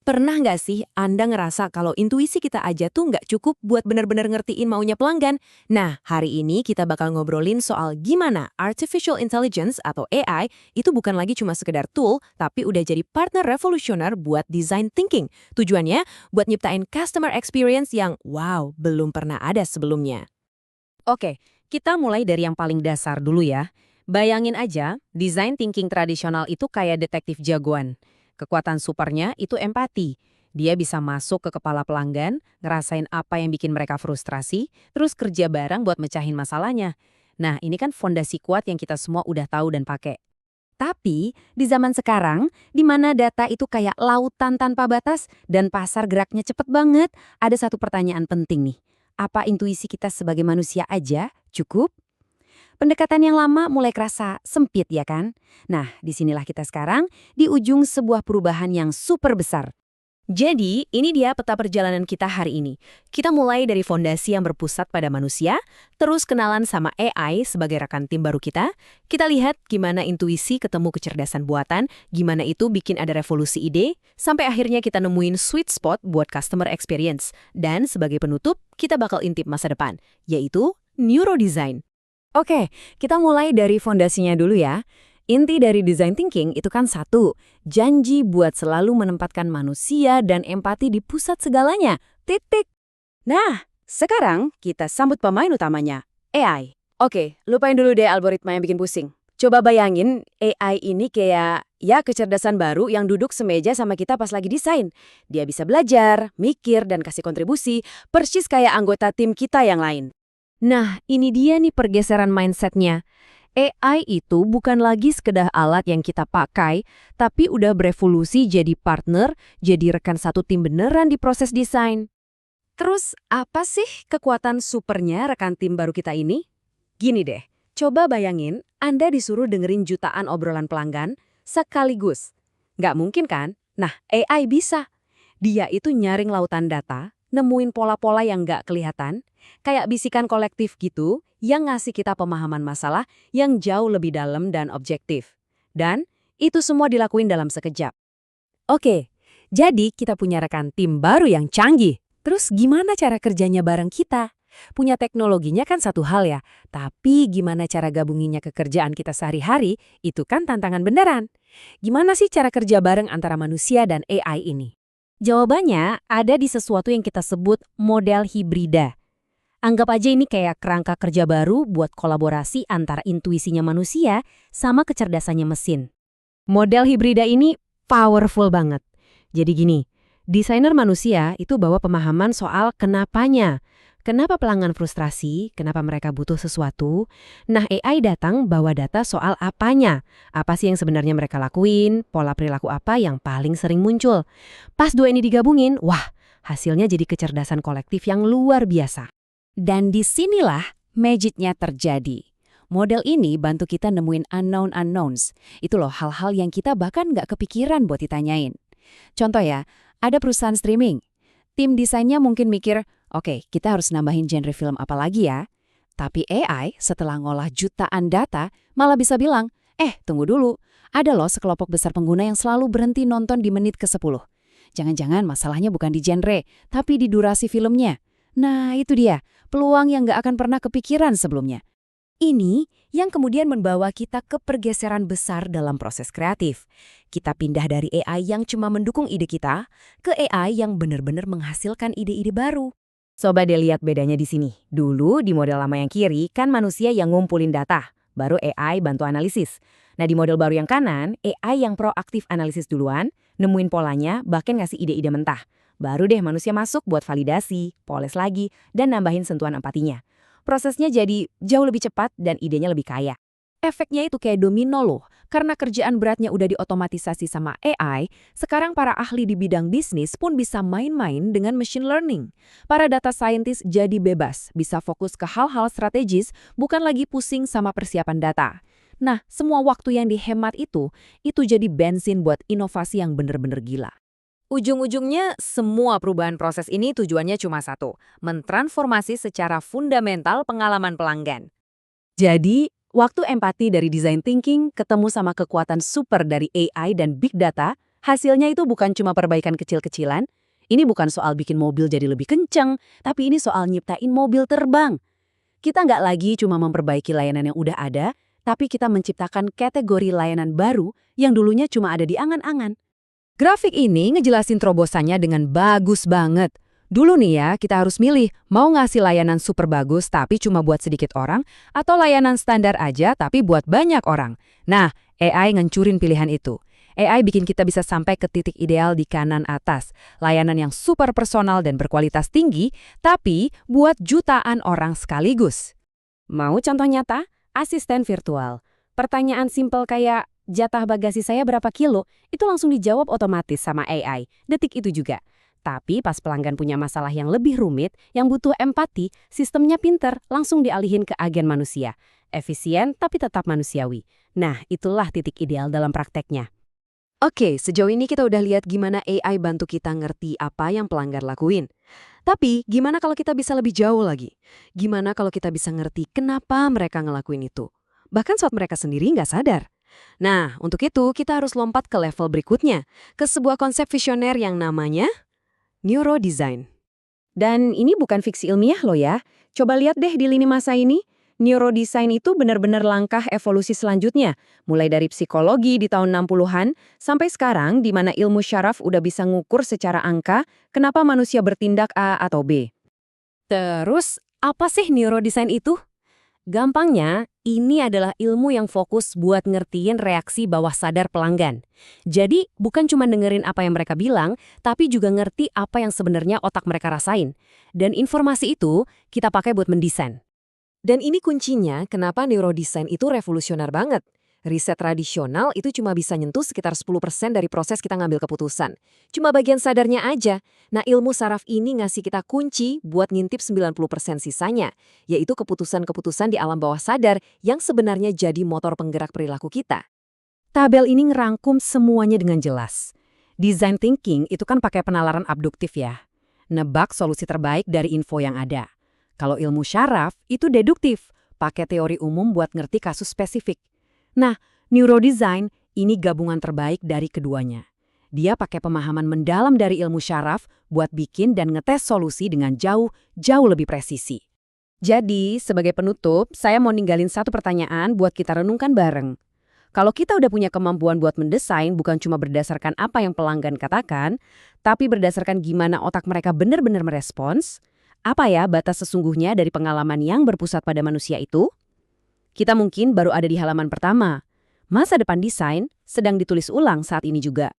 Pernah nggak sih Anda ngerasa kalau intuisi kita aja tuh nggak cukup buat benar-benar ngertiin maunya pelanggan? Nah, hari ini kita bakal ngobrolin soal gimana Artificial Intelligence atau AI itu bukan lagi cuma sekedar tool, tapi udah jadi partner revolusioner buat design thinking. Tujuannya buat nyiptain customer experience yang wow, belum pernah ada sebelumnya. Oke, kita mulai dari yang paling dasar dulu ya. Bayangin aja, design thinking tradisional itu kayak detektif jagoan. Kekuatan supernya itu empati. Dia bisa masuk ke kepala pelanggan, ngerasain apa yang bikin mereka frustrasi, terus kerja bareng buat mecahin masalahnya. Nah, ini kan fondasi kuat yang kita semua udah tahu dan pakai. Tapi, di zaman sekarang, di mana data itu kayak lautan tanpa batas dan pasar geraknya cepet banget, ada satu pertanyaan penting nih. Apa intuisi kita sebagai manusia aja cukup? Pendekatan yang lama mulai kerasa sempit ya kan? Nah, disinilah kita sekarang di ujung sebuah perubahan yang super besar. Jadi, ini dia peta perjalanan kita hari ini. Kita mulai dari fondasi yang berpusat pada manusia, terus kenalan sama AI sebagai rekan tim baru kita lihat gimana intuisi ketemu kecerdasan buatan, gimana itu bikin ada revolusi ide, sampai akhirnya kita nemuin sweet spot buat customer experience. Dan sebagai penutup, kita bakal intip masa depan, yaitu neurodesign. Oke, kita mulai dari fondasinya dulu ya. Inti dari design thinking itu kan satu, janji buat selalu menempatkan manusia dan empati di pusat segalanya. Titik. Nah, sekarang kita sambut pemain utamanya, AI. Oke, lupain dulu deh algoritma yang bikin pusing. Coba bayangin AI ini kayak ya kecerdasan baru yang duduk semeja sama kita pas lagi desain. Dia bisa belajar, mikir, dan kasih kontribusi, persis kayak anggota tim kita yang lain. Nah, ini dia nih pergeseran mindsetnya. AI itu bukan lagi sekedar alat yang kita pakai, tapi udah berevolusi jadi partner, jadi rekan satu tim beneran di proses desain. Terus, apa sih kekuatan supernya rekan tim baru kita ini? Gini deh, coba bayangin Anda disuruh dengerin jutaan obrolan pelanggan sekaligus. Nggak mungkin kan? Nah, AI bisa. Dia itu nyaring lautan data, nemuin pola-pola yang nggak kelihatan, kayak bisikan kolektif gitu, yang ngasih kita pemahaman masalah yang jauh lebih dalam dan objektif. Dan itu semua dilakuin dalam sekejap. Oke, jadi kita punya rekan tim baru yang canggih. Terus gimana cara kerjanya bareng kita? Punya teknologinya kan satu hal ya, tapi gimana cara gabunginnya ke kerjaan kita sehari-hari, itu kan tantangan beneran. Gimana sih cara kerja bareng antara manusia dan AI ini? Jawabannya ada di sesuatu yang kita sebut model hibrida. Anggap aja ini kayak kerangka kerja baru buat kolaborasi antara intuisinya manusia sama kecerdasannya mesin. Model hibrida ini powerful banget. Jadi gini, desainer manusia itu bawa pemahaman soal kenapanya. Kenapa pelanggan frustrasi, kenapa mereka butuh sesuatu. Nah, AI datang bawa data soal apanya. Apa sih yang sebenarnya mereka lakuin, pola perilaku apa yang paling sering muncul. Pas dua ini digabungin, wah, hasilnya jadi kecerdasan kolektif yang luar biasa. Dan disinilah magicnya terjadi. Model ini bantu kita nemuin unknown unknowns. Itu loh hal-hal yang kita bahkan nggak kepikiran buat ditanyain. Contoh ya, ada perusahaan streaming. Tim desainnya mungkin mikir, oke, kita harus nambahin genre film apa lagi ya? Tapi AI setelah ngolah jutaan data malah bisa bilang, tunggu dulu. Ada loh sekelompok besar pengguna yang selalu berhenti nonton di menit ke-10. Jangan-jangan masalahnya bukan di genre, tapi di durasi filmnya. Nah, itu dia, peluang yang nggak akan pernah kepikiran sebelumnya. Ini yang kemudian membawa kita ke pergeseran besar dalam proses kreatif. Kita pindah dari AI yang cuma mendukung ide kita, ke AI yang benar-benar menghasilkan ide-ide baru. Coba deh lihat bedanya di sini. Dulu di model lama yang kiri kan manusia yang ngumpulin data, baru AI bantu analisis. Nah di model baru yang kanan, AI yang proaktif analisis duluan, nemuin polanya, bahkan ngasih ide-ide mentah. Baru deh manusia masuk buat validasi, poles lagi, dan nambahin sentuhan empatinya. Prosesnya jadi jauh lebih cepat dan idenya lebih kaya. Efeknya itu kayak domino loh, karena kerjaan beratnya udah diotomatisasi sama AI, sekarang para ahli di bidang bisnis pun bisa main-main dengan machine learning. Para data scientist jadi bebas, bisa fokus ke hal-hal strategis, bukan lagi pusing sama persiapan data. Nah, semua waktu yang dihemat itu jadi bensin buat inovasi yang bener-bener gila. Ujung-ujungnya, semua perubahan proses ini tujuannya cuma satu, mentransformasi secara fundamental pengalaman pelanggan. Jadi, waktu empati dari design thinking ketemu sama kekuatan super dari AI dan big data, Hasilnya itu bukan cuma perbaikan kecil-kecilan, ini bukan soal bikin mobil jadi lebih kenceng, tapi ini soal nyiptain mobil terbang. Kita nggak lagi cuma memperbaiki layanan yang udah ada, tapi kita menciptakan kategori layanan baru yang dulunya cuma ada di angan-angan. Grafik ini ngejelasin terobosannya dengan bagus banget. Dulu nih ya, kita harus milih mau ngasih layanan super bagus tapi cuma buat sedikit orang, atau layanan standar aja tapi buat banyak orang. Nah, AI ngancurin pilihan itu. AI bikin kita bisa sampai ke titik ideal di kanan atas. Layanan yang super personal dan berkualitas tinggi, tapi buat jutaan orang sekaligus. Mau contoh nyata? Asisten virtual. Pertanyaan simpel kayak, jatah bagasi saya berapa kilo? Itu langsung dijawab otomatis sama AI. Detik itu juga. Tapi pas pelanggan punya masalah yang lebih rumit, yang butuh empati, sistemnya pinter, langsung dialihin ke agen manusia. Efisien tapi tetap manusiawi. Nah, itulah titik ideal dalam prakteknya. Oke, sejauh ini kita udah lihat gimana AI bantu kita ngerti apa yang pelanggan lakuin. Tapi, gimana kalau kita bisa lebih jauh lagi? Gimana kalau kita bisa ngerti kenapa mereka ngelakuin itu? Bahkan saat mereka sendiri nggak sadar. Nah, untuk itu kita harus lompat ke level berikutnya, ke sebuah konsep visioner yang namanya neurodesign. Dan ini bukan fiksi ilmiah loh ya. Coba lihat deh di lini masa ini. Neurodesign itu benar-benar langkah evolusi selanjutnya, mulai dari psikologi di tahun 60-an sampai sekarang di mana ilmu syaraf udah bisa ngukur secara angka kenapa manusia bertindak A atau B. Terus, apa sih neurodesign itu? Gampangnya, ini adalah ilmu yang fokus buat ngertiin reaksi bawah sadar pelanggan. Jadi, bukan cuma dengerin apa yang mereka bilang, tapi juga ngerti apa yang sebenarnya otak mereka rasain. Dan informasi itu kita pakai buat mendesain. Dan ini kuncinya kenapa neurodesign itu revolusioner banget. Riset tradisional itu cuma bisa nyentuh sekitar 10% dari proses kita ngambil keputusan. Cuma bagian sadarnya aja. Nah, ilmu saraf ini ngasih kita kunci buat ngintip 90% sisanya, yaitu keputusan-keputusan di alam bawah sadar yang sebenarnya jadi motor penggerak perilaku kita. Tabel ini ngerangkum semuanya dengan jelas. Design thinking itu kan pakai penalaran abduktif ya. Nebak solusi terbaik dari info yang ada. Kalau ilmu syaraf, itu deduktif, pakai teori umum buat ngerti kasus spesifik. Nah, neurodesign ini gabungan terbaik dari keduanya. Dia pakai pemahaman mendalam dari ilmu syaraf buat bikin dan ngetes solusi dengan jauh lebih presisi. Jadi, sebagai penutup, saya mau ninggalin satu pertanyaan buat kita renungkan bareng. Kalau kita udah punya kemampuan buat mendesain bukan cuma berdasarkan apa yang pelanggan katakan, tapi berdasarkan gimana otak mereka benar-benar merespons, apa ya batas sesungguhnya dari pengalaman yang berpusat pada manusia itu? Kita mungkin baru ada di halaman pertama. Masa depan desain sedang ditulis ulang saat ini juga.